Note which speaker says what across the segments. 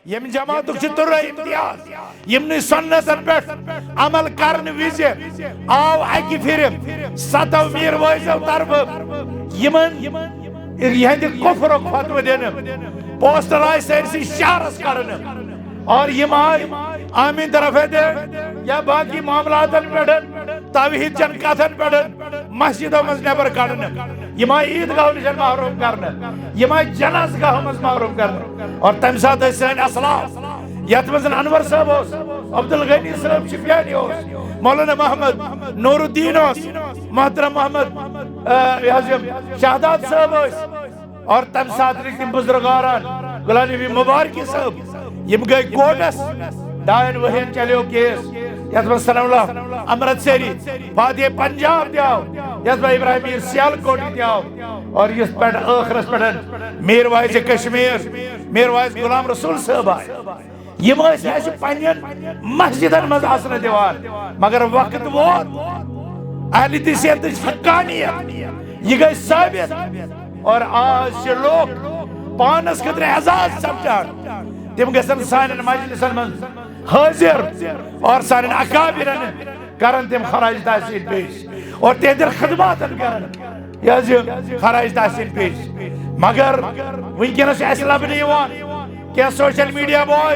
Speaker 1: यम जमात तुरा Imtiaz Yemen सुन्नतन पे अमल करने विज आव अकि फिर सतो मीर वैसो तरफ यमन यहद कुफ्र फतव दिन पोस्टर आय सरसी शहरस कर और यम आय आमीन तरफ या बाकी मामलातन पे तवहीद चन कथन पे मस्जिदों मज नबर कड़न यम आय ईदगाह निश महरूम कर यम आय जनाजगाह मज महरूम कर और तम सात सन असलाफ यथ मज अनवर साहब अब्दुल गनी साहब शिफियानी मौलाना मोहम्मद नूरुद्दीन मोहतरम मोहम्मद शाहदाद साहब और तम सात तम बुजुर्गारान गुलाम नबी मुबारक साहब यम गई कोर्टस 2 वहन चलो केस यथ मज सनाउल्लाह अमृतसरी फातिह पंजाब दियाव यथ मज इब्राहिम मीर सियालकोटी दियाव और इस पे आखिरस पे मीर वाइज कश्मीर मीर वाइज गुलाम रसूल साहब आए यम पन्न मस्जिदन मज आसन दिवान मगर वक्त वोत अहले तिसियत हक्कानियत यह गई साबित और आज लोग पानस खतर एजाज सपदान तम गसन सान मजलिसन मज हाजिर और सान अकाबिरन करन तम खराज तहसील पेश और तेदर खदमातन करन खराज तहसील पेश मगर वनकस लबन क्या सोशल मीडिया बॉय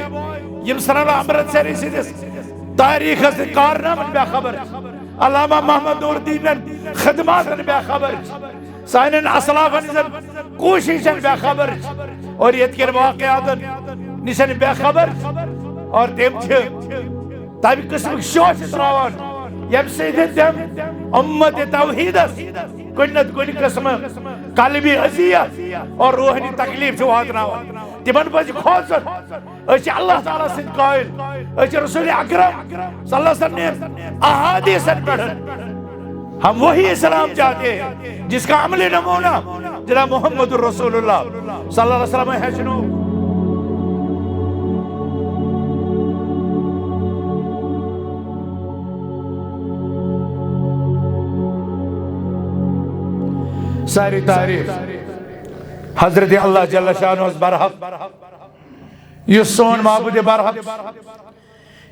Speaker 1: यम सना अमृतसरी सिदिस तारीख कारनामन बेखबर अल्लामा मोहम्मद नूरुद्दीन खदमातन बेखबर सान असलाफन कोशिशन बेखबर और ये वाकयातन निशन बेखबर और तम तम किस्म शोश त्रावान यम सम उम्मत तौहीदस कुन किस्म कल्बी अजियत और रूहानी तकलीफ वातनावान तिमन पज खोसन अल्लाह ताला सद कायल रसूल अकरम सल्लल्लाहु अलैहि वसल्लम अहादीसन पे हम वही इस्लाम चाहते हैं जिसका अमली नमूना जनाब मोहम्मद रसूलुल्लाह सल्लल्लाहु अलैहि वसल्लम है। सुनो सारी तारीफ हजरत अल्लाह जल्ल शान बरहक युस सोन माबूद बरहक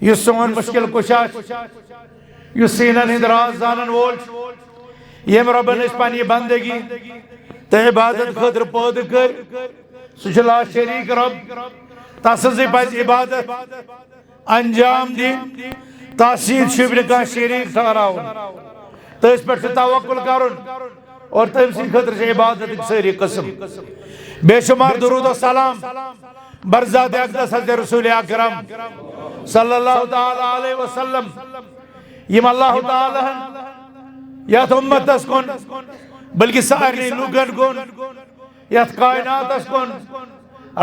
Speaker 1: युस सोन मुश्किल कुशा युस सीनन हिंद राज जानन वोल यम रबन पन्न बंदगी तो इबादत खतर पौध कर सह शरीक रब तस पज इबादत अंजाम दिन तस शुभ कह शरीक ठहरावन तस पे तवक्कुल कर और तम सद खतर इबादत सारी कस्म बेशुमार दुरूद और सलाम बरजात अक़दस हज़रत रसूल अकरम सल्लल्लाहु तआला अलैहि वसल्लम यम अल्लाह ताला यथ उम्मतस कुन बल्कि सारे लुगन कुन यथ कायनातस कुन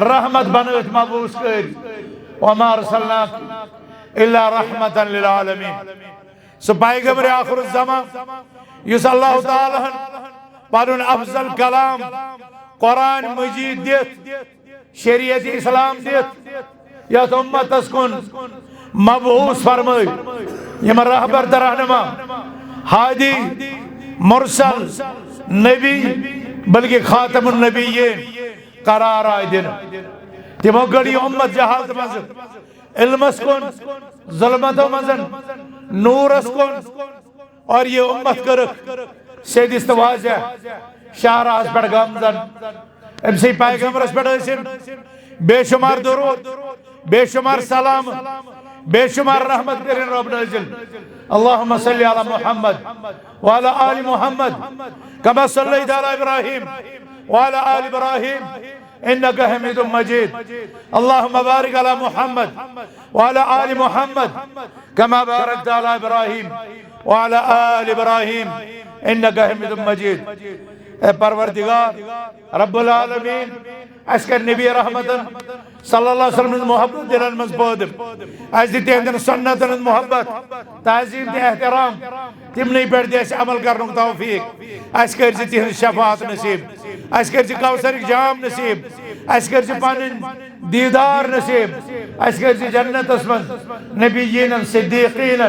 Speaker 1: रहमत बनत मबूस कर वमा अरसलनाक इल्ला रहमतन लिल आलमीन सो पैगंबर आखिर ज़मान युस अल्लाह ताला पनुन अफजल कलाम कुरान मजीद दित शरीयत इस्लाम दित यथ उम्मतस कुन मबूस फरमाय यम रहबर रहनुमा हादी मुरसल नबी बल्कि खातमुन नबीय्यीन करार आय दिन तिमो गड़ी उम्मत जहालत मज इल्मस कुन ज़ुल्मतो मजन नूरस कुन और ये उम्मत कर सेदिस्त वाज़ह शाहराज पे गमजन अमसे पैगंबरस पे बेशुमार दुरूद बेशुमार सलाम बेशुमार रहमत करें रब नज़िल अल्लाहुम्मा सल्लि अला मुहम्मद व अला आलि मुहम्मद कमा सल्लैता अला इब्राहीम व अला आलि इब्राहीम इन्नका हमीदुम मजीद अल्लाहुम्मा बारिक अला मुहम्मद व अला आलि मुहम्मद कमा बारकता अला इब्राहीम व अला आलि इब्राहीम इन्नका हमीदुम मजीद। ए परवरदिगार रब्बुल आलमीन अस्कर नबी रहमतन सल्लल्लाहु अलैहि वसल्लम मोहब्बत दिलन मज पौदम अस दिहन सुन्नतन मोहब्बत ताजीम ते एहतराम तिमने पे अमल करन तौफीक अस कर तिहन शफात नसीब अस कर कौसर जाम नसीब अस कर पन दीदार नसीब अस कर जन्नतस मज नबीयीन सिद्दीकीन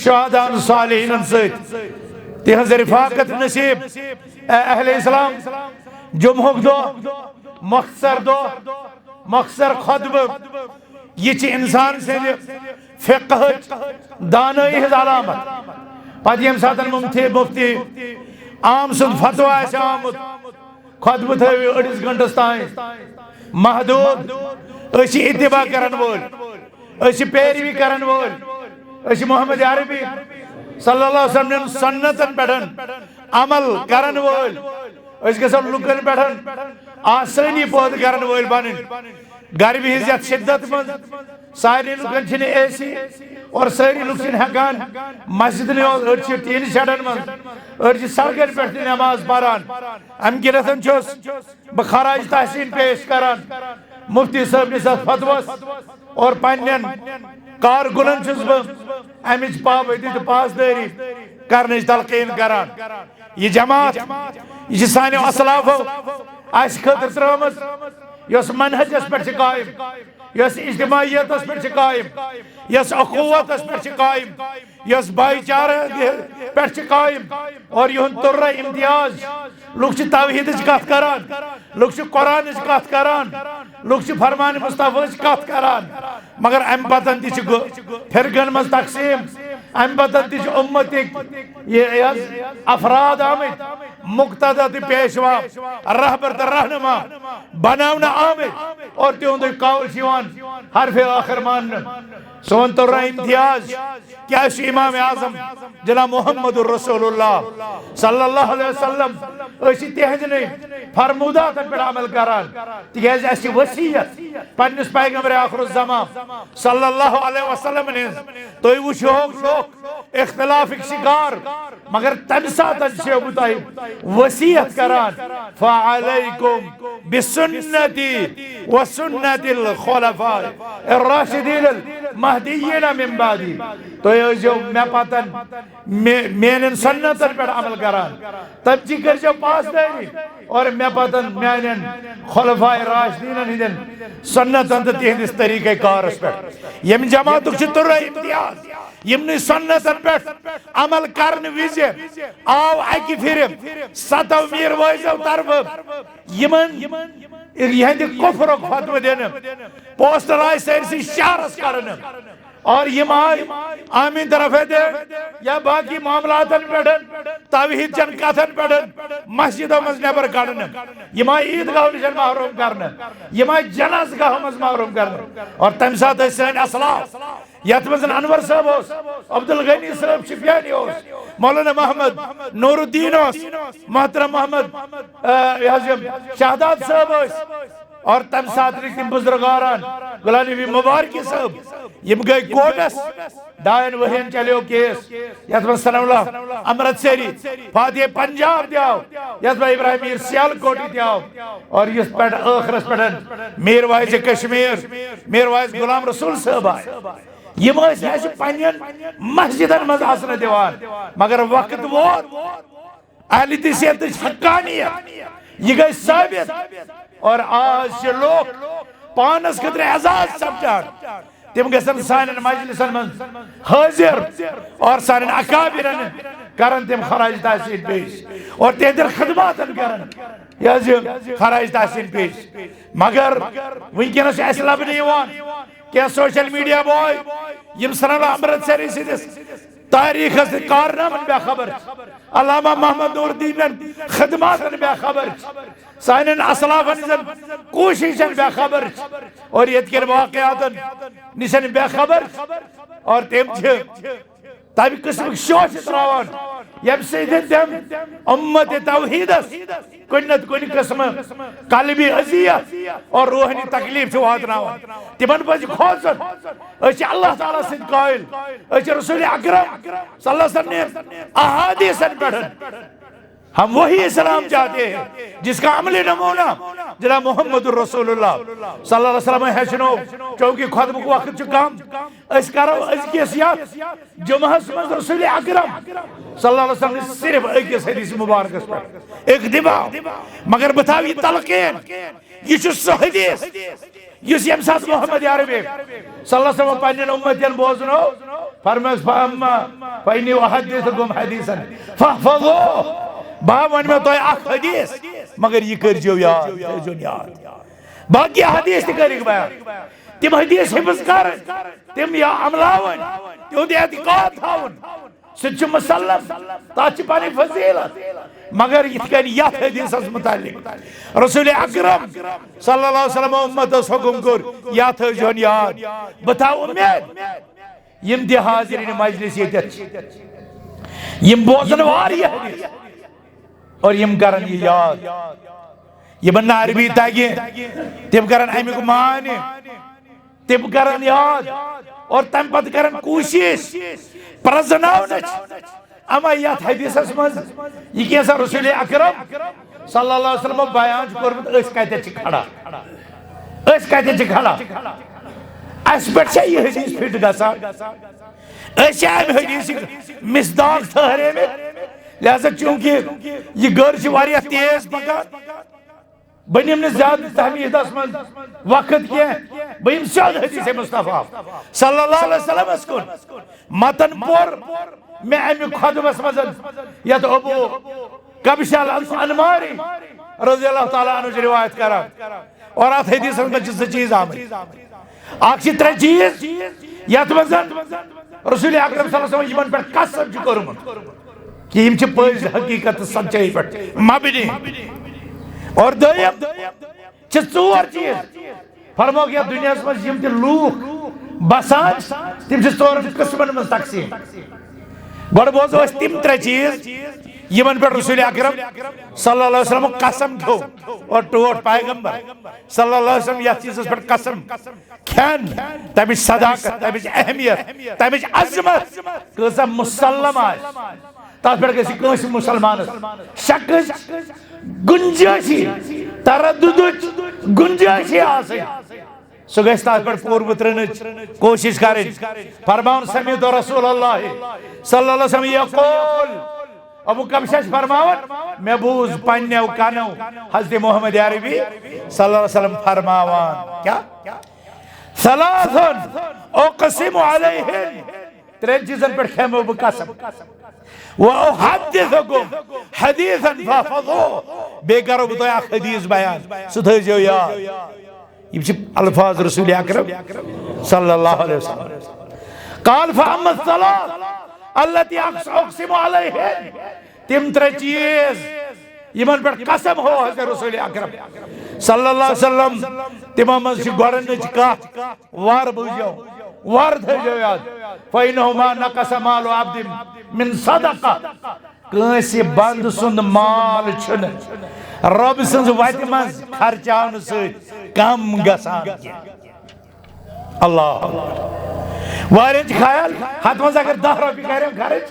Speaker 1: शुहदान सालिहीन सत तिहन रिफाकत नसीब। अहले इस्लाम जुम्हुक दो मख्सर दो मखसर खुतब यह इंसान सद फिक़ह दानई हज अलामत पे यम सात मुफ्ती आम सुद फतवा आमुत खुतब थो अड़िस घंटस तान महदूद इत्तिबा करन वोल पैरवी करन वोल मोहम्मद अरबी सल्लल्लाहु अलैहि वसल्लम सन्नतन पे अमल करन वोल गो लुकन पे आसानी पौध करन वोल बन गर्मी हज शिद्दत मज सारे लुकन एसी और सारी लुक हेकान मस्जिद अड़ टीन शेडन मज अड़ सड़कन पे नमाज पारान अम किन बह खराज तहसीन पेश करान मुफ्ती साहब निस फतवस और पन्न कारकुलन बह अमिच पाबंदी तो पासदारी कर तलकीन करान यह जमात यह सानो असलाफो अस खतर त्रमज यस मनहजस पे कायम यस इज्तिमाइयत पे कायम यस अखुवत पे कायम यस भाईचारे पे कायम और यह तुर्रा इम्तियाज लोग तौहीद कत करान लोग कुरान कत करान लोग फरमान मुस्तफा कत करान मगर अम पतन फिरकन मज तकसीम अम पतन उम्मतिक अफराद आमत मुक्तदा तो पेशवा रहबर तो रहनुमा बनाना आमत और तिहुंद कौल हरफ आखिर मान सोन तुर्रा इम्तियाज क्या इमाम आजम जनाब मोहम्मद रसूलुल्लाह सल्लल्लाहु अलैहि वसल्लम तिहंद फरमूदातन पे अमल करान तिज अस वसीयत पन्निस पैगंबर आखिर ज़मान सल्लल्लाहु अलैहि वसल्लम ने तुई वुचो लोग इख्तिलाफ शिकार मगर तम सात वसीयत करान फ़अलैकुम बिसुन्नती व सुन्नतिल खुलफाए अर्राशिदीन महदीयीन मिन बादी तो मे पतन मेन सुन्नतन पे अमल करान तब कर पासदारी और मे पतन मान खुलफाए राशिदीन हिंदन सुन्नतन तो तिहंदिस तरीक़े कारस पे यम जमातुक तुर्रा इम्तियाज यमन सुन्नतन पे अमल करन विज आव अकि फिर सतव मीर वैजव तरफ यमन यहंद कुफ्र फतवा दिन पोस्टर आय सरसी शहरस करन और यम आय आमीन तरफ या बाकी मामलातन पे तौहीद चन कथन पे मस्जिदों मज नबर कड़न यम आय ईदगाह निश महरूम करन यम आय जनाज़गाह मज महरूम करन और तम सात सन असलाफ यथ मज अनवर साहब अब्दुल गनी साहब शिफियानी मौलाना मोहम्मद नूरुद्दीन मोहतरम मोहम्मद शहदाद साहब और तम सात तम बुजुर्गारान गुलाम नबी मुबारक साहब यम गई कोर्टस 2 वहन चलो केस यथ मज सनाउल्लाह अमृतसरी फातिह पंजाब दियाव यथ इब्राहिम मीर सियालकोटी दियाव और इस पे आखिरस पे मीर वाइज कश्मीर मीर वाइज गुलाम रसूल साहब आए यम पन्न मस्जिदन मज आसन दिवान मगर वक्त वोत अहले तशय्युद हक्कानियत यह गई साबित और आज लोग पानस खतर एजाज सपदान तम गसन सान मजलिसन मज हाजिर और सान अकाबिरन करन तम खराज तहसीन पेश और तेदर खदमातन करन यह खराज तहसीन पेश मगर वनकस लबन क्या सोशल मीडिया बॉय यम सनाला अमृतसरी सिदिस तारीख कारनामन बेखबर अल्लामा मोहम्मद नूरुद्दीन खदमातन बेखबर सानन असलाफन कोशिशन बेखबर और ये वाकयातन निशन बेखबर और तम तब किस्म शोश त्रावान यम सम उम्मत तौहीदस कुन कुन किस्म कल्बी अजियत और रूहानी तकलीफ वातनावान तिमन पज खोजन अल्लाह ताला सद कायल रसूल अकरम सल्लल्लाहु अलैहि वसल्लम ने अहादीसन पे हम वही इस्लाम चाहते हैं जिसका अमली नमूना जनाब मोहम्मद रसूलुल्लाह सल्लल्लाहु अलैहि वसल्लम हेचनो क्योंकि खुतब वक्त कम करो जुमहस मज रसूल अकरम सल्लल्लाहु अलैहि वसल्लम ने सिर्फ अकिस हदीस मुबारक पे एक दिबा मगर बताओ ये तलकीन यह सह हदीस यस यम सात मोहम्मद अरबी सल्लल्लाहु अलैहि वसल्लम पन्न उम्मतन बोजनो फरमास फअम्मा फइन्नी उहद्दिथुकुम हदीसन फहफज़ू बा वन में तो हदीस मगर यह कर याद बाकी हदीस तक बयान तम हदीस हिफ्ज कर तम या अमलावन तुंद एतकाद थावन सह मुसल्लम तथ पानी फजीलत मगर यथ हदीस मुतालिक रसूल अकरम सल्लल्लाहु अलैहि वसल्लम उम्मतस हुकुम कोर या थोन याद बह था उम्मीद यम दि हाजिरीन मजलिस यम बोजन वारिया हदीस और यम करन ये याद यमन अरबी तगे तम करन अमुक माने तम करन याद और तम पत करन कोशिश प्रजनावन अमा यथ हदीसस मज यह कैसा रसूल अकरम सल्लल्लाहु अलैहि वसल्लम बयान कोरमत अस कते छ खड़ा अस कते छ खड़ा अस पे यह हदीस फिट गसान अस अम हदीस मिसदाक ठहरे में लिहाजा चूंकि यह घर तेज पकान बह निम ज्यादा तहमीदस मज वक्त कह बह शाद हदीस मुस्तफा सल्लल्लाहु अलैहि वसल्लम कुन मतन पोर मे अमुक खुतबस मज यत अबू कबशा अनमारी रज़ियल्लाहु ताला अन्हु रिवायत करान और अत हदीस में चीज आमद त्रे चीज यत मज रसूल अकरम सल्लल्लाहु अलैहि वसल्लम पे कसम कोरमुत कि यम पज हकीकत सच्चाई पे मबनी और दोयम चोर चीज फरमो कि दुनिया मज यम लूख बसान तम चोर किस्मन मज तकसीम गो बोजो तम त्रे चीज यमन पे रसूल अकरम सल्लल्लाहु अलैहि वसल्लम कसम खो और टोट पैगंबर सल्लल्लाहु अलैहि वसल्लम यह चीज पे कसम खैन तमिच सदाकत तमिच अहमियत तमिच अजमत कसा मुसल्लम तथ पे गस मुसलमान शक गुंजाइश तरद्दुद गुंजाइश सह गस तथ पे पूर्व त्रन कोशिश कर फरमान समीत रसूलुल्लाह सल्लल्लाहु अलैहि वसल्लम यक़ूल अबू कबशा फरमावन मैं बूझ पन्ने कानो हज़रत मोहम्मद अरबी सल्लल्लाहु अलैहि वसल्लम फरमावन क्या सलासन उक़सिमु अलैहिन त्रेन चीजन पर खेमो बह कसम व उहद्दिथुकुम हदीसन फहफ़ज़ू बे करो बह तोह हदीस बयान सह थो याद यम अल्फाज रसूल अकरम सल्लल्लाहु अलैहि वसल्लम क़ाल फ़अम्मा सलात अल्लती उक़सिमु अलैहिन तम त्रे चीज यमन पे कसम हो हज़रत रसूल अकरम सल्लल्लाहु अलैहि वसल्लम तिमो मज गोडनिच कथ वार बुझो वार थो याद फ़इन्नहु मा नक़स मालु अब्दिन मिन सदक़ा कंस बंद सुंद माल छुन रब सन्ज वत मज खर्चावन सत कम गसान अल्लाह वारे ख्याल हथ मज अगर 10 रुपये कर खर्च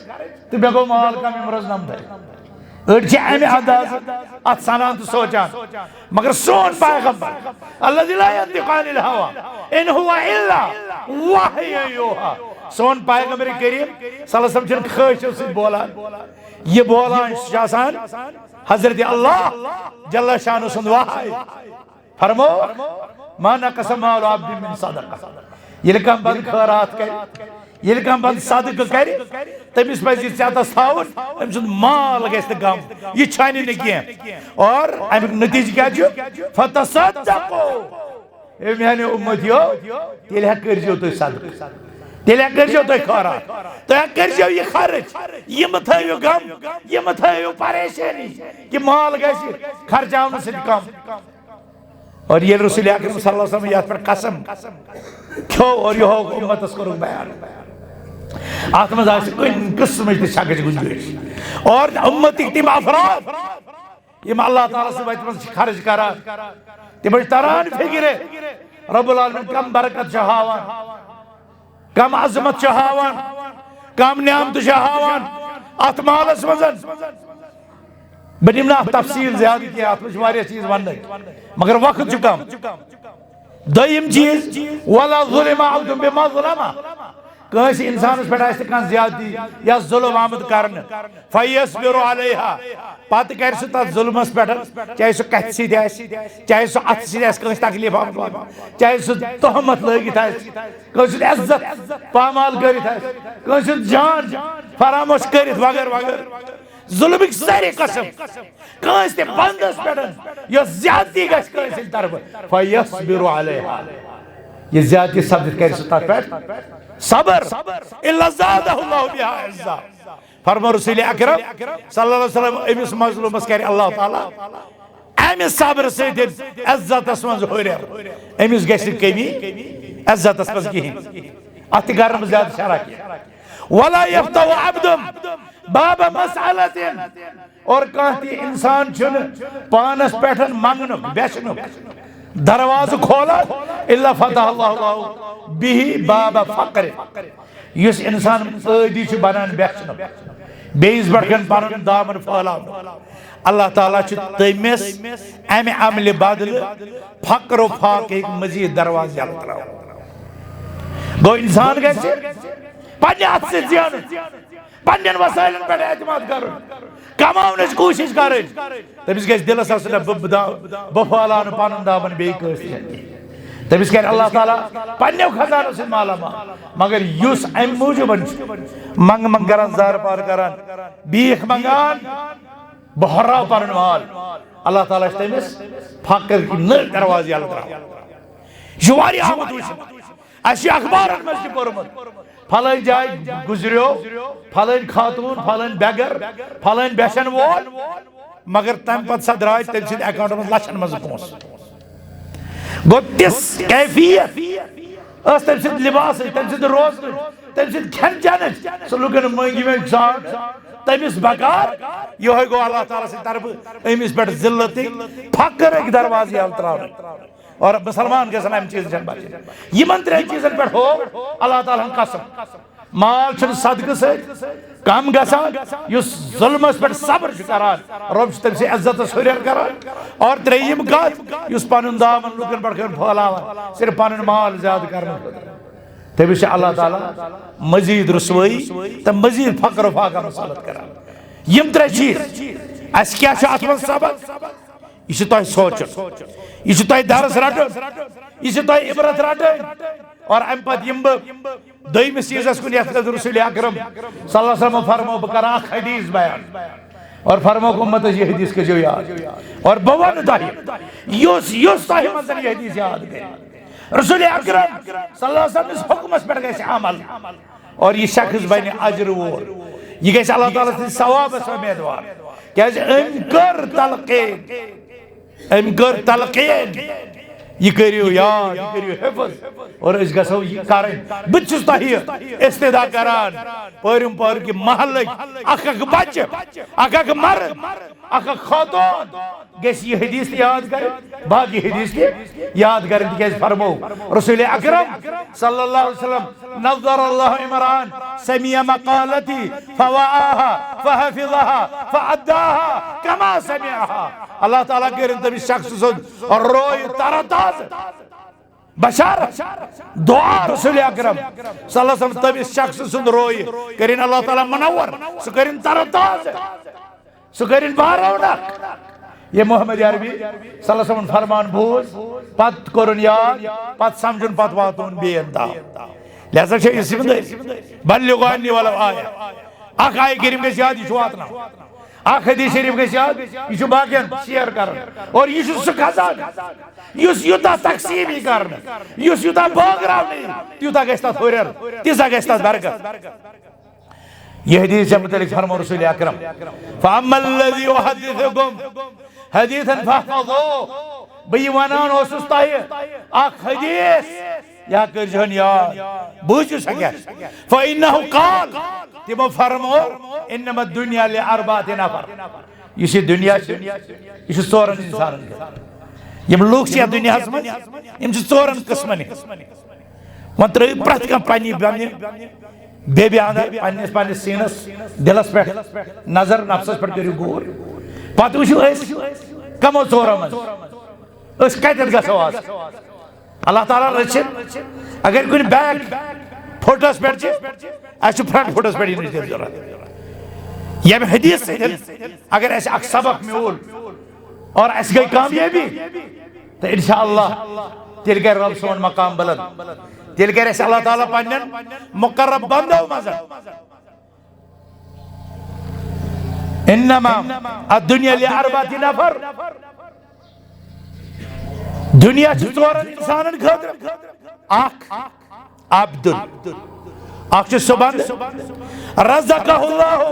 Speaker 1: तो मे गो माल कम रोज नमत अड़े अमे अंदाज अत सनान तो सोचान मगर सोन पैगंबर अल्लज़ी ला यंतिक़ु अनिल हवा इन हुवा इल्ला वह्युन यूहा सोन पैगंबर करीम सल्लल्लाहु अलैहि वसल्लम खाहिशों से बोलान ये बोलान आसान हजरत अल्लाह जल्ल शानु सुन वही फरमो मा नक़स मालु अब्दिन मिन सदक़ा ये कम बंद खैरात कर ये कम बंद सदक़ कर तमिस पज चतस थावन अम सुन माल गस कम यह छानि न कह और अमुक नतीज क्या फतसद्दक़ू ए मेरे उम्मतियो तेल करो तुम सदक़ तेल करो तुम खैरात तुम करो यह खर्च यम थो गम यम थो परेशानी कि माल गस खर्चावन सत कम और ये रसूल अकरम सल्लल्लाहु अलैहि वसल्लम यथ पर कसम खो और यह उम्मतस कोर बयान अत मज किस्म शकच गुंजाइश और उम्मतिक तम अफराद यम अल्लाह ताला से वत मज खर्च करान तम तरान फिक्र रब्बुल आलमीन कम बरकत हावान कम अजमत हावान कम नियामत हावान अत मालस मज बह निम तफसील ज्यादा कह अत मज चीज वन मगर वक्त कम दोयम चीज वला ज़ुलिमा अब्दुन बिमा ज़लमा कंस इंसानस पे ज्यादती या जुल्म आमद कर फयस्बिरु अलैहा पत कर तथ जुल्मस पे चाहे सह कथ सत चाहे सह अथ सत तकलीफ आमद चाहे सह तहमत लगित इज्जत पामाल कर जान फरामोश कर वगर वगर जुल्मिक सारे कसम कांस ते बंदस पेटन यो ज्यादती गस कांस तरफ फयस्बिरु अलैहा ये ज्यादती सब्द कर सता पेट सबर इल्ला ज़ादहुल्लाहु बिहा इज़्ज़ा फरमा रसूल अकरम सल्लल्लाहु अलैहि वसल्लम एमिस मजलूमस कर अल्लाह ताला एमिस सबर से इज्जतस मज हुरर एमिस गस कमी इज्जतस मज किहिन अति गरम ज्यादा शरा वला यफ्तहु अब्दुम बाबा मसअलतिन और कहती इंसान छुन पानस पेठन मंगनुक बेचनुक दरवाज़ खोला इल्ला फतहल्लाहु बिही बाबा फक्र युस इंसान आदि छु बनान बेचनुक बेइस बड़कन पनुन दामन फहलाव अल्लाह ताला छु तमिस अमे अमल बदल फक्र फाक एक मजीद दरवाज़ यल तराव गो इंसान गछ पन्ने हाथ से जियान पन्न वसाइलन पे एतमाद कर कमाने कोशिश कर तमिस गस दिलस आसन बफालान पनुन दामन बे तमिस कर अल्लाह ताला पन्ने खजानो से मालामा मगर युस अम मूजूब मंग मंग करन जार पार करन बीख मंगान बहरा पनुन माल अल्लाह ताला तमिस फकर की न दरवाज़ यल तरा जुवारी आमद अश अखबारन मज पोरमत फलन जाय गुजरियो फलन खातून फलन बेगर फलन बेशन वोल मगर तम पत सा द्राय तम सिंद अकाउंट में लक्षन मज पोस गोतिस कैफियत अस तम सिंद लिबास तम सिंद रोज तम सिंद खन जन सो लुकन मंगी में जान तमिस बकार यो है गो अल्लाह ताला से तरफ एमिस पर जिल्लत फकर एक दरवाजे अल तराव और मुसलमान के सलाम चीज जन बचे यमन त्रे चीजन पर हो अल्लाह ताला कसम माल छ सदका से कम गसा युस जुल्मस पर सब्र करान रब तम से इज्जत हुरर करान और त्रेयम गत युस पनुन दामन लुकन पर फहलावन सिर्फ पनुन माल ज्यादा करन तमिस अल्लाह ताला मजीद रसवाई त मजीद फकर फाका मसलत करान यम त्रे चीज अस क्या छ आत्म सबक यह तुम सोच यह तुम दरस रटन यह तुम इबरत रटन और अम पे दमिस चीजस कुन रसूल अकरम सल्लल्लाहु अलैहि वसल्लम फरमो बह कर हदीस बयान और फरमो उम्मत यह हदीस करो याद और बह वन तुम तुम मज यह हदीस याद कर रसूल अकरम सल्लल्लाहु अलैहि वसल्लम हुक्मस पे गस अमल और यह शख्स बन अजर वोल यह गस अल्लाह ताला सद सवाबस उम्मीदवार क्या कर तलकीन अमकर तलकीन यह करियो याद यह करियो हिफ्ज और इस गसो यह करें बच्चुस तह इस्तेदा करान परम पर की महल अख बच अख मर्द अख खातून गस यह हदीस याद कर बाकी हदीस के याद कर तिकज फरमो रसूल अकरम सल्लल्लाहु अलैहि वसल्लम नज़र अल्लाह इमरान समिया मकालती फवाहा फहफिज़हा फअद्दाहा कमा समिअहा अल्लाह ताला कर तमिस शख्स और रोय तरताज बशार दुआ रसूल अकरम सल्लल्लाहु अलैहि वसल्लम तमिस शख्स सुन रोय करिन अल्लाह ताला मनवर सु करिन तरताज सु करिन बारौनक ये मोहम्मद अरबी सल्लल्लाहु अलैहि वसल्लम फरमान बूझ पत करुन याद पत समझुन पत वातुन बेन ताव लिहाजा छ इस बल्लिगु अन्नी वलौ आया अख आय करीम गस याद यह वातना अख हदीस शरीफ गस याद यह बाकियन शेयर करन और यह सु खजान युस युता तकसीम करन युस युता बागरावनी युता गस तत हुरर तिसा गस तत बरकत यह हदीस के मुतालिक फरमा रसूल अकरम फअम्मल्लज़ी युहद्दिथुकुम हदीथन फहफज़ू बई वनान ओसुस तह अख हदीस या करजन याद बूझु सके फइन्नहु क़ाल तिमो फरमो इन्नमा दुनिया लिअरबाति नफर यह दुनिया यह चोरन इंसान यम लोग दुनिया यम चोरन किस्मन वो त्र प्रत कह बेबी अंदर पन्नस सीनस दिलस पे नजर नफ्सस पे करू गौर पत वो कमो चोरों मज कत गो आज अल्लाह ताला रचिन अगर कुछ बैग फोटोस पे फ्रंट फोटोस पे जरूरत यम हदीस अगर अख सबक म्यूल और अस गई कामयाबी तो इंशाअल्लाह तेल कर रब सोन मकाम बुलंद तेल कर अल्लाह ताला पन्न मुकर्रब बंदो मज इन्नमा अद्दुनिया लिअर्बाति नफर दुनिया छ षोरन इंसानन खतर अख अब्दुल अख छ सो बंद रज़क़हुल्लाहु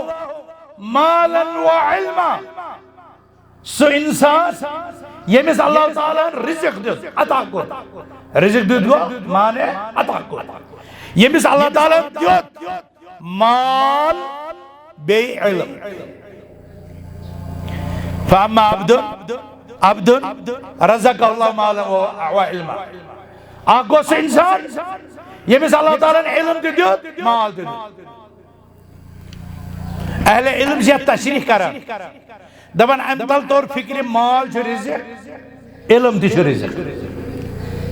Speaker 1: मालन व इल्मा सो इंसान यमिस अल्लाह ताला रिज़्क़ दिस अता को रिज़्क़ दिस गो माने अता को यमिस अल्लाह ताला दियोत माल बे इल्म फअम्मा अब्दुन रज़क़हुल्लाहु मालन व इल्मा आगो से इंसान यमिस अल्लाह ताला ने इल्म दियोत माल दियोत अहले इल्म से तशरीह करा दबन अम तल तौर फिक्र माल छ रिज़्क़ इल्म ति छ रिज़्क़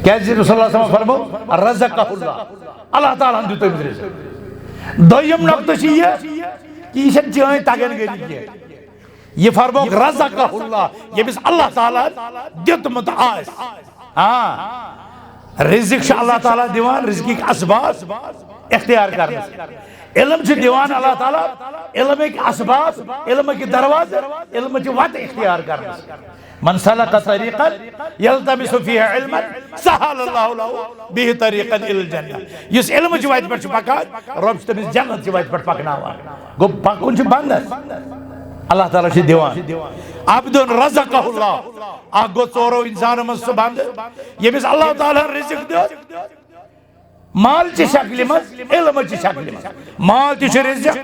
Speaker 1: क्या रसूलुल्लाह सल्लल्लाहु अलैहि वसल्लम फरमो रज़क़हुल्लाह अल्लाह ताला दियोत रिज़्क़ दोयम नक्ता छ ये कि ये चाहे तगन गरी के ये फरमो रज़क़हुल्लाह ये बिस अल्लाह ताला दियोत आस हां रिज़्क़ छ अल्लाह ताला दिवान रिज़्क़ के असबाब इख्तियार करने इल्म छ दिवान अल्लाह ताला इल्म के असबाब इल्म के दरवाजे इल्म की वत इख्तियार करने मन सलक तरीक़न यल्तमिसु फीही इल्मन सहलल्लाहु लहु बिही तरीक़न इलल जन्नह यस इल्म छ वत पर पकान रब तमिस जन्नत छ वत पर पकनावा गो पकुन छ बंद अल्लाह ताला छ दिवान अब्दुन रज़क़हुल्लाह आगो चोरो इंसान मन सु बंद यमिस अल्लाह ताला रिज़्क़ दो माल की शक्ल में इल्म की शक्ल में माल ति रिज़्क़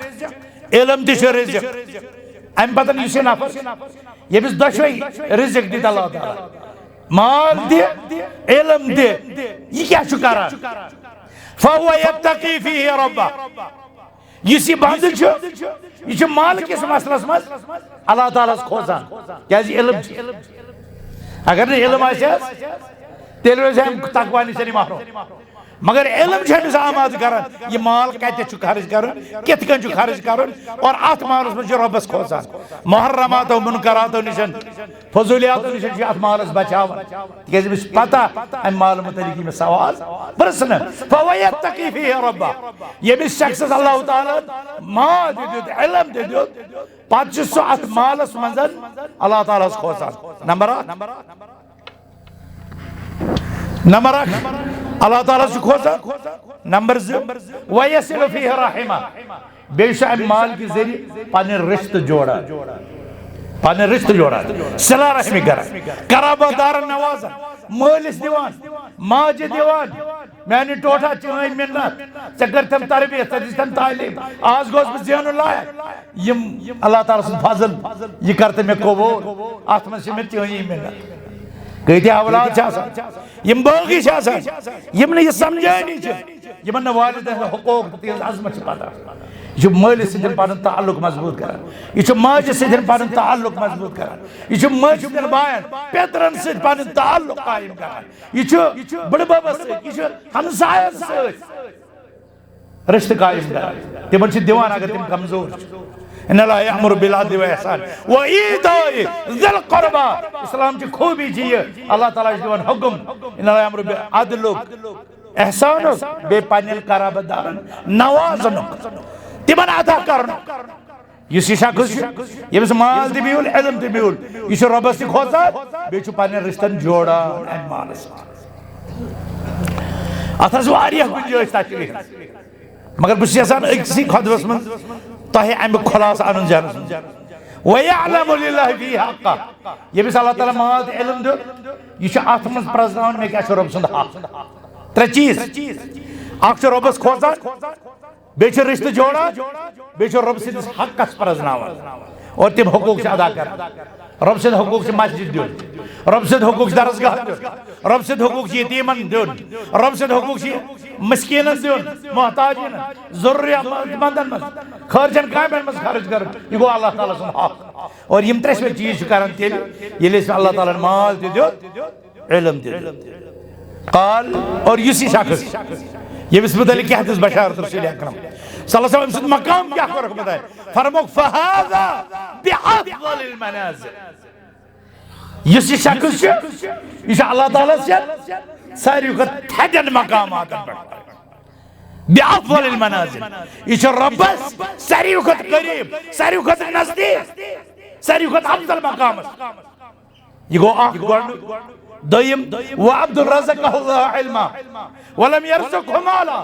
Speaker 1: इल्म ति रिज़्क़ अम पतन युस नफर यमिस दशवै रिज़्क़ दित अल्लाह ताला माल दे इल्म दे ये क्या छु करान फहुव यत्तकी फीही रब्बह यस बंद छु ये माल किस मसलस मज अल्लाह ताला खोजान क्या इल्म अगर ने इल्म आसे तेल हम तकवा निश महरूम मगर इल्म छमिस आमाद करन ये माल कते छु खर्च करन कित कन छु खर्च करन और अत मालस में रब्बस खोजान मुहर्रमात और मुनकरात निशन फजूलियात निशन अत मालस बचावन तिकज बिस पता अम माल मुतलिक में सवाल प्रश्न फवयत्तकी फीही रब्बह ये बिस शख्स अल्लाह ताला माल दियोत इल्म दियोत पत सो अत मालस मंजन अल्लाह ताला खोजान नंबर अल्लाह ताला से खोजा नंबर 2 वयसिलु फीही रहिमा बेशा माल की जरिए पाने रिश्ते जोड़ा सिला रहमी करा कराबादार नवाजा मालिस दिवान माज दिवान मैंने टोटा चाहे मिन्नत चकर तम तरबियत तम तालीम आज गोस बस जान लायक यम अल्लाह ताला से फजल ये करते में कबूल आत्मा से में चाहे मिन्नत कई औलाद यम बागी यम ये समझानी यमन वालिदैन हुकूक तिहज अजमत पता यह मालिस सद पन ताल्लुक मजबूत कर यह माज सद पन ताल्लुक मजबूत कर यह मज बायन पेतरन सद पन ताल्लुक कायम कर यह बड़बबस यह हमसायन रिश्ते कायम कर तिमन दिवान अगर तिम कमजोर इन्नल्लाह यअमुरु बिल अदलि व इहसान व ईताइ ज़िल क़ुरबा इस्लाम की खूबी जी अल्लाह ताला दिवान हुक्म इन्नल्लाह यअमुरु बिल अदलि एहसान बे पन्नल कराबदारन नवाजन तिमन अता करन यस शख्स यमिस माल दि बिउल इल्म दि बिउल यह रब्बस खोजा बे पन्न रिश्तन जोड़ा मालस अत वारिया गुंजाइश तशरीह मगर बस यसान अक्सी खुतबस मन तहे अम खुलास अन जान वयअलमु लिल्लाहि फीही हक़्क़ह यमिस अल्लाह ताला माल इल्म दो यह अत मन प्रजनावन मे क्या रब सुंद हक 3 चीज अख रब्बस खोजान बे रिश्ते जोड़ा बे रब सदिस हक़स प्रजनावन और तिम हुकूक अदा कर रब सद हुकूक मस्जिद दिन रब सद हुकूक दरसगाह दिन रब सद हुकूक यतीमन दिन रब सद हुकूक मस्कीनन दिन मोहताजिन जरूरतमंदन मज खर्चन कामन मज खर्च कर यह गो अल्लाह ताला सुन हक और यम 3 चीज करन तेल ये अल्लाह ताला माल दियो इल्म दियो काल और युसी शख्स ये मुतल्लिक़ क्या हदीस बशारत रसूल अकरम सल्लल्लाहु अलैहि वसल्लम मकाम क्या बताए फरमाया फहाज़ा बिअफ़ज़लिल मनाज़िल युसी शख्स ये अल्लाह ताला से सारी थदन मकामात बिअफ़ज़ल मनाज़िल यह रब्बस सारी खुद करीब सारी खुद नजदीक सारी खुद अफजल मकाम यह गो दोयम व अब्दुल रज़क़हुल्लाहु इल्मा वलम यरज़ुक़हु माला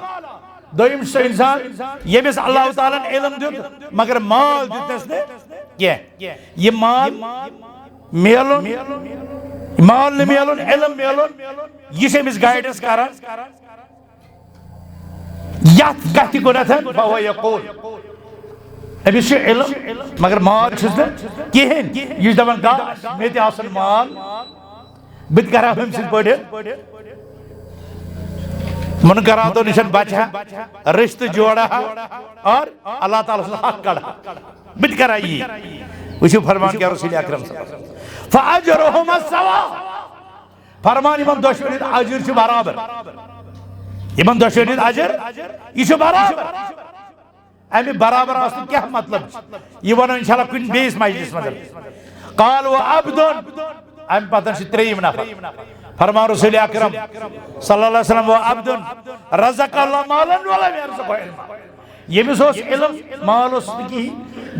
Speaker 1: दोयम सो इंसान यमिस अल्लाह ताला इल्म दित मगर माल दितस ने ये माल मेलुन माल ने मेलुन इल्म मेलुन यह अमिस गाइडेंस करान यथ कथ गुनथन फहुव यक़ूल अमिस इल्म मगर माल छुस न कहें यह दपान काश मे ते आसन माल बत करा हम सिद पढ़ मन करा तो निशन बचा रिश्ते जोड़ा और अल्लाह ताला से हक कड़ा बत करा ये वशु फरमान के रसूल अकरम फअजरुहुम सवा फरमान इमन दुश्मन अजर छ बराबर इमन दुश्मन अजर ये छ बराबर अमे बराबर आसन क्या मतलब ये वन इंशाल्लाह कुन बेस मजलिस में काल व अब्दुन अम पतन त्रेयम नफर फरमा रसूल अकरम सल्लल्लाहु अलैहि वसल्लम व अब्दुन रज़क़ल्लाहु मालन व लम यरज़ुक़हु इल्मा यमिस ओस इल्म माल ओस की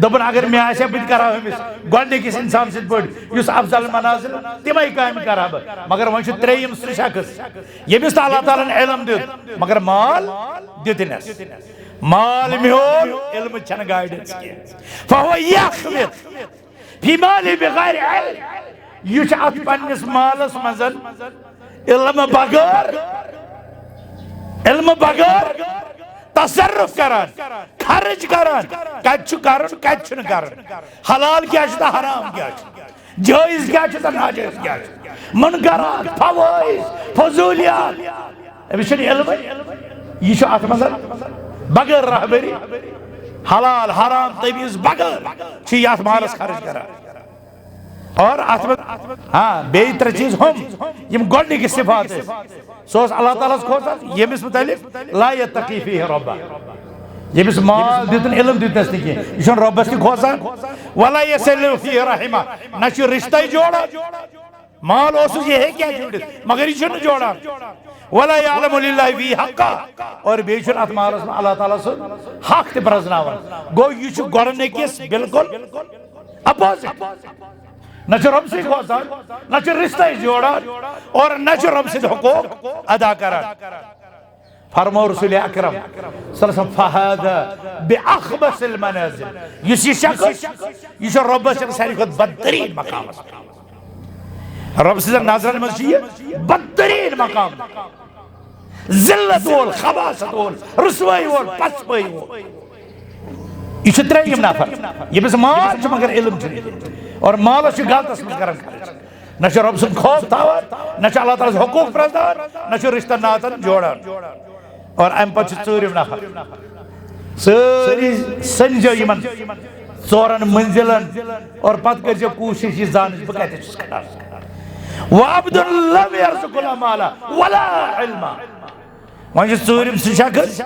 Speaker 1: दबन अगर मे आसे बत करा हमिस गोडनिकिस इंसान सिद पड़ युस अफजल मनाजिल तिमै काम करा मगर वन छ त्रेयम शख्स यमिस अल्लाह ताला इल्म दित मगर माल दितनस माल मिहोल इल्म छन गाइडेंस के फहुव यखमित फी मालि बिगैर इल्म यह अत पन्निस मालस मजन इल्म बगैर तसर्रुफ करान खर्च करान कत करन हलाल क्या हराम क्या जायज क्या नाजायज क्या मुनकरात फवाइज फजूलियात अमिस इल्म यह अत मजन बगैर रहबरी हलाल हराम तमीज बगैर यथ मालस खर्च करान और हाँ बे त्रे चीज हम गोडनिक सिफात सो अल्लाह ताला खोसान यमिस मुतलिक ला यत्तकी फीहि रब्बा यमिस माल दितन इल्म दितनस नि यह रब्बस की खोसान वला यसलु फीहि रहिमा न रिश्ता जोड़ा माल ओसुस ये है क्या जोड़ित मगर यह जोड़ा वला यअलमु लिल्लाहि फीहि हक्का और बेच अत मालस में अल्लाह ताला सु हक ते प्रजनावन गो यह गोडनिकिस बिल्कुल अपोजिट न रब से खोसान न रिश्ता जोड़ा और न रब से हुकूक अदा करा फरमा रसूल अकरम सल्लल्लाहु फहादा बिअखबसिल मनाजिल यह शख्स यह रब से सारी खुद बदतरीन मकाम रब से नजर में बदतरीन मकाम जिल्लत वोल खबासत वोल रुसवाई वोल पसपाई वोल यह त्रेयम नफर यमिस माल मगर इल्म और मालस गलतस में कर न रब सुन खौफ थावान न अल्लाह ताला हुकूक प्रजनान न रिश्ता नातन जोड़ान और अम पे चूरिम नफर सारी संजो यमन चोरन मंजिलन और पत कर कोशिश यह जान बह कत व अब्दुल लम यरज़ुक़हु माला वला इल्मा वन चूरिम सह शख्स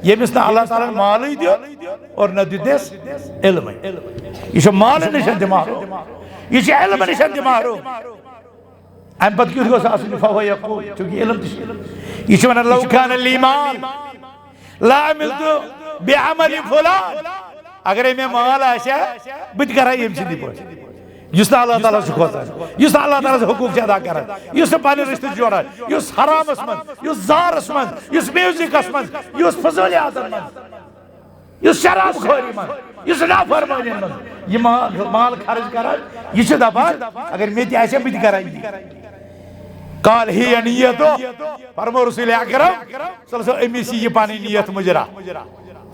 Speaker 1: यमिस न अल्लाह ताला माल दियो और न दिस इल्म यह माल निश महरूम यह इल्म निश महरूम अम पे क्यों फहुव यक़ूल चूंकि इल्म यह वन लौ कान ली माल लाअमिलतु बिअमलि फुलान अगर मे माल आशा बत करा यम सिंदी पे युस अल्लाह ताला से खोसान युस अल्लाह ताला से हुकूक अदा करान युस पन रिश्ते जोड़ान युस हरामस मन युस जारस मन युस म्यूजिकस मन युस फजूलियातन मन युस शराब खोरी मन युस नाफरमानी मन यह माल खर्च करान यह दपान अगर मे आशा बत करा काल ही नियतो फरमा रसूल अकरम सल्लल्लाहु अमिस यह पन नियत मुजरा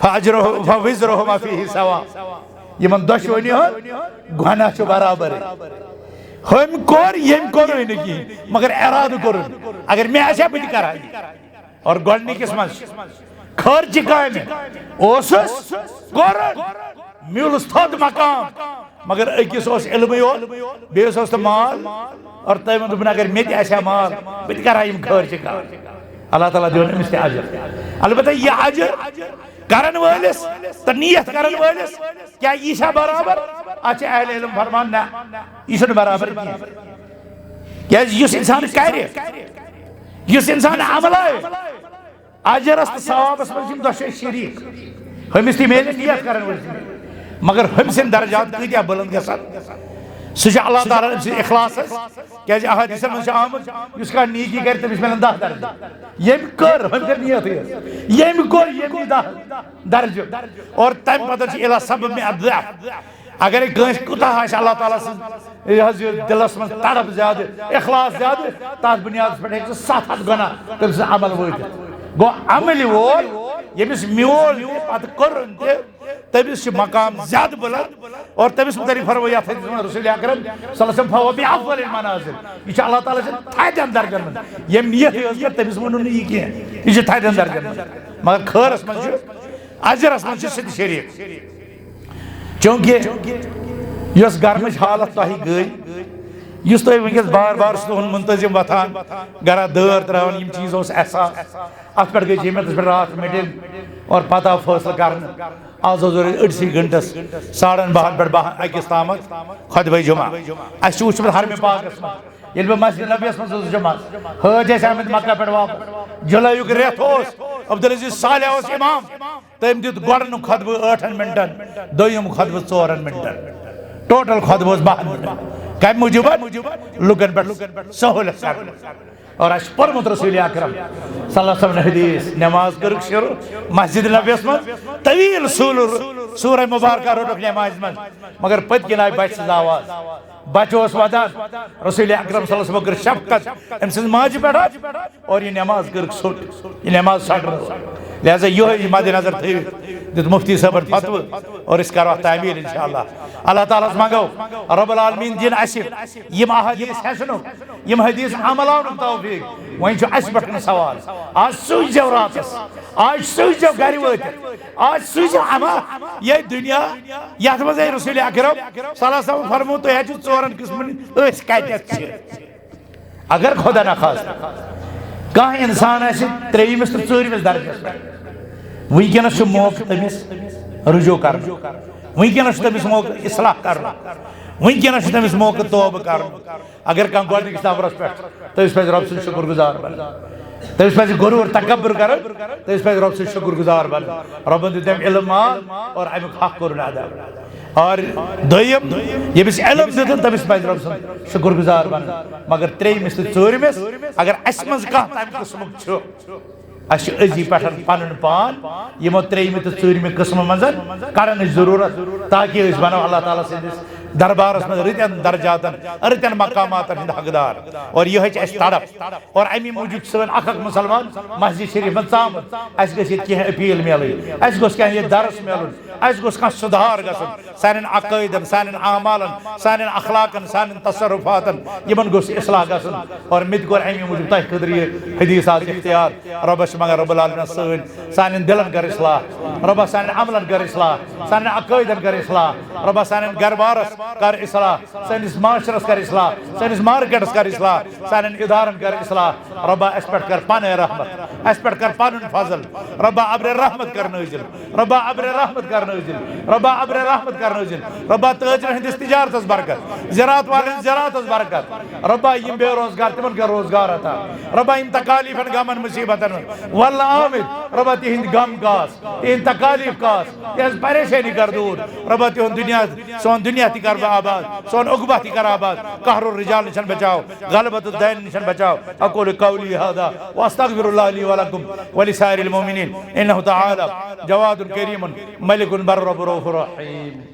Speaker 1: फविज़रुहु मा फीहि सवा यमन दुश्मनी गुनाह बराबर हम कोर यम कोर मगर इराद कोर अगर मे आशा बत करा और गोडनिकिस मन खर्च काम ओसुस कोर मिलस थोद मकाम मगर अकिस इल्म योल बेस माल और तम दोपन अगर मे आशा माल बत करा खर्च काम अल्लाह ताला दिवन अमिस ते अजर अलबत्ता यह अजर करन वालिस तो नियत करन वालिस क्या यह बराबर अच्छा अहले इल्म फरमान ना यह बराबर क्या इंसान कर इंसान अमल अजरस तो सवाबस मज दोशे शरीक हमिस ती मेले नियत करन मगर हम सिन दर्जात कतिया बुलंद गसान सह अल्लाह ताला इखलास क्या अहादीस मज आमद उसका नीकी कर तमिस मिलन 10 दर्ज यम कर हम कर नियत यम कर यम 10 दर्ज और तम पत इला सब में अदला अगर कस कुता अल्लाह ताला दिलस मज तड़प ज्यादा इखलास ज्यादा तथ बुनियाद पे 700 गुना तमिस अमल वो गो अमल वोल यमिस म्योल पत कर्न तमिस मकाम ज्यादा बुलंद और तमिस मुतालिक फरमाया रसूल अकरम सल्लल्लाहु अलैहि वसल्लम फहुव बिअफज़लिल मनाज़िल यह अल्लाह ताला से थादन दर्जन यम नियत कर तमिस वनु न यह कह यह थादन दर्जन मगर खैरस मज अजरस मज सिद्ध शरीफ चूंकि यस गर्मच हालत तह गई इस तुम वनस बार बार तुहन मुंतजिम वथान गरा दर त्रावन यम चीज एहसास अत पे गई जमत रात मीटिंग और पता फैसल कर आज अड़सी घंटस 12:30 पे 1 ताम खुतबा जुमा अस वो हरम पाकस ये मस्जिद नबियस मज जुमा हज आमत मक्का पे वापस जुलायुक रेत अब्दुल अजीज सालेह इमाम तम दित गोडन खुतब 8 मिनटन दोयम खुतब 4 मिनटन टोटल खुतब 12 मिनट कम मूजूब लुकन पे सहूलत और अस पर्मुत रसूल अकरम सल्लल्लाहु अलैहि वसल्लम हदीस नमाज कर शुरू मस्जिद नबियस मज तवील सूरह मुबारक रोटक नमाज मज मगर पत किन आय बच आवाज बच वदान रसूल अकरम सल्लल्लाहु अलैहि वसल्लम कर शफकत अम सज माज पे और ये नमाज कर सुट ये नमाज सट लिहाजा यह मद्देनजर थी मुफ्ती साहब फतव और इस करो तामीर इंशाअल्लाह अल्लाह ताला मंगो रब्बुल आलमीन दिन यम अहादीस हसनो यम हदीस अमलान तौफीक वहीं अस पे सवाल आज सूझो रातस आज सूझो घर वत आज सूझो अमा ये दुनिया यथ मज रसूल अकरम सल्लल्लाहु अलैहि वसल्लम फरमो तो है 4 किस्म अगर खुदा न खास कह इंसान त्रेमिस तो 4मिस दर्जस वनस मौका तमिस रुजू कर वनस तमिस मौका इस्लाह कर वनस तमिस मौका तौबह कर अगर कह गोडनिकस नंबरस पे तमिस पे रब सुन शुक्र गुजार बन तमिस पे गुरूर तकब्बुर कर तमिस पे रब सुन शुक्र गुजार बन रब दितम इल्म माल और अमुक हक कर अदा और दोयम यमिस इल्म दितन तमिस पे रब सुन शुक्र गुजार बन मगर 3मिस तो 4मिस अगर अस मज कह तम किस्मुक अस अजी पे पन पान यमो 3 तो 4 किस्म मज कड़न जरूरत ताकि बनो अल्लाह ताला सिंदिस दरबारस मज रतन दर्जातन रतन मकामातन हिंद हकदार और यह तड़प और अमी मूजूब सन अख मुसलमान मस्जिद शरीफ मज आम अस कह अपील मिल अस कह दरस मिल अस कह सुधार गसन सान अकायदन सान आमालन सान अखलाकन सान तसरुफातन यमन गोस इस्लाह गसन और मित कोर अमी मूजूब तह खदर यह हदीस आज इख्तियार रबस मगर रब्बुल आलमीन सान दिलन कर इस्लाह रब सान अमलन कर इस्लाह सान अकायदन कर इस्लाह रब सान गरबारस कर इस्लाह सानिस माशरस कर इस्लाह सानिस मार्केटस कर इस्लाह सान इदारन कर इस्लाह रब अस पे कर पन रहमत अस पे कर पन फजल रब अब्र रहमत कर नजिल रब अब्र रहमत कर नजिल रब अब्र रहमत कर नजिल रब ताजर हंदिस तिजारतस बरकत ज़राअत वाले ज़राअतस बरकत रब यम बेरोजगार तिमन कर रोजगार अता रब यम तकालीफन गमन मुसीबतन वल्ला आमिद रब तिहिंद गम कास तिहिंद तकालीफ कास तिहिंद परेशानी कर दूर रब तिहुंद दुनिया सोन दुनिया ति कर आबाद सोन उगबा ति कर आबाद कहरुर रिजाल निशन बचाओ गलबतुद दैन निशन बचाओ अक़ूलु क़ौली हादा व अस्तग़फिरुल्लाह ली व लकुम व लिसाइरिल मुमिनीन इन्नहु तआला जवादुन करीमुन मलिकुन बर्रुर रहीम।